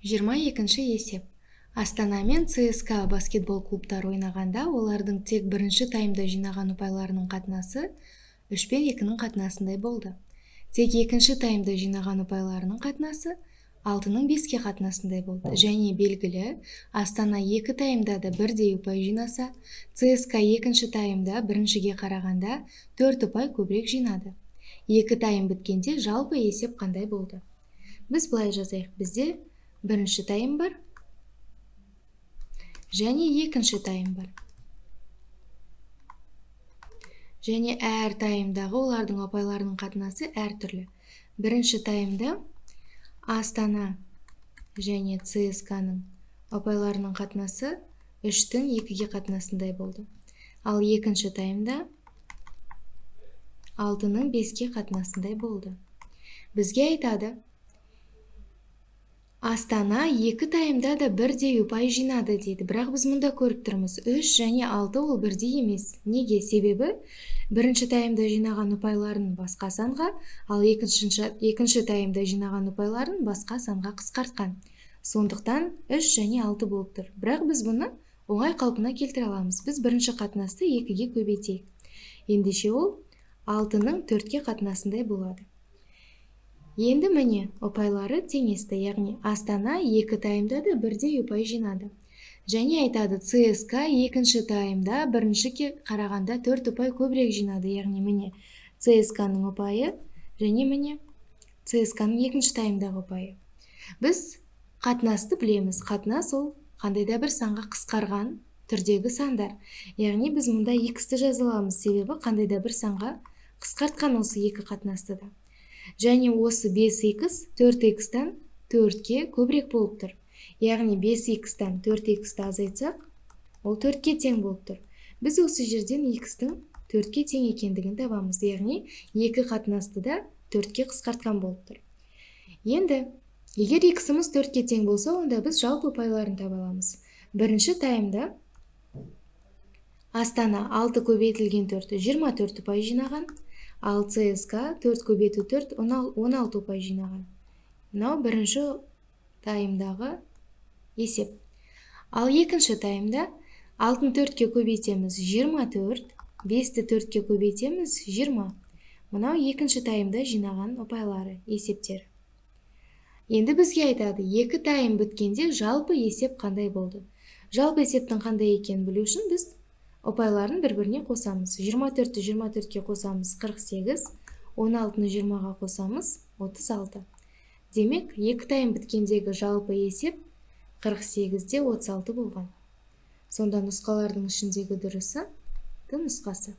22-ші есеп. Астана мен ЦСКА баскетбол клубтары ойнағанда, олардың тек бірінші таймда жинаған ұпайларының қатынасы 3 пен 2-нің қатынасындай болды. Тек екінші таймда жинаған ұпайларының қатынасы 6-ның 5-ке қатынасындай болды. Және белгілі, Астана 2 таймда да бірдей ұпай жинаса, ЦСКА екінші таймда біріншіге қарағанда 4 ұпай көбірек жинады. 2 тайм біткенде жалпы есеп қандай болды? Біз былай жазайық. Бізде бірінші тайм бар және екінші тайм бар. Және әр таймдағы олардың ұпайларының қатынасы әртүрлі. Бірінші таймда Астана және ЦСКАның ұпайларының қатынасы 3-тің 2-ге қатынасындай болды. Ал екінші таймда 6-ның 5-ке қатынасындай болды. Бізге айтады, Астана 2 таймда да бірдей ұпай жинады дейді. Бірақ біз мұнда көріп тұрмыз, 3 және 6 ол бірдей емес. Неге? Себебі бірінші таймда жинаған ұпайларын басқа санға, ал екінші таймда жинаған ұпайларын басқа санға қысқартқан. Сондықтан 3 және 6 болып тұр. Бірақ біз бұны оңай қалпына келтіре аламыз. Біз бірінші қатынасты 2-ге көбейтейік. Ендеше ол 6-ның 4-ке қатынасындай болады. Енді міне ұпайлары теңесті, яғни Астана 2 таймда да бірдей ұпай жинады. Және айтады, ЦСКА екінші таймда біріншіге қарағанда 4 ұпай көбірек жинады, яғни міне ЦСКАның ұпайы және міне ЦСКАның екінші таймдағы ұпайы. Біз қатынасты білеміз. Қатынас ол қандай да бір санға қысқарған түрдегі сандар. Яғни біз мұнда X-ті жаза аламыз, себебі қандай да бір санға қысқартқан осы екі қатынасты да. Және осы 5x 4x-тан 4-ке көбірек болып тұр. Яғни 5x-тан 4x-ті азайтсақ, ол 4-ке тең болып тұр. Біз осы жерден x-тің 4-ке тең екендігін табамыз. Яғни 2 қатынасты да 4-ке қысқартқан болып тұр. Енді, егер x-іміз 4-ке тең болса, онда біз жалпы ұпайларын таба аламыз. Бірінші таймда Астана 6 көбейтілген 4 24 ұпай жинаған, ал ЦСКА 4 көбейту 4 16 ұпай жинаған. Мынау бірінші таймдағы есеп. Ал екінші таймда 6-ны 4-ке көбейтеміз 24, 5-ті 4-ке көбейтеміз 20. Мынау екінші таймда жинаған ұпайлары, есептер. Енді бізге айтады, 2 тайм біткенде жалпы есеп қандай болды? Жалпы есептің қандай екенін білу үшін біз ұпайларын бір-біріне қосамыз. 24-ті 24-ке қосамыз 48, 16-ны 20-ға қосамыз 36. Демек, 2 тайм біткендегі жалпы есеп 48-де 36 болған. Сонда нұсқалардың ішіндегі дұрысы Д нұсқасы.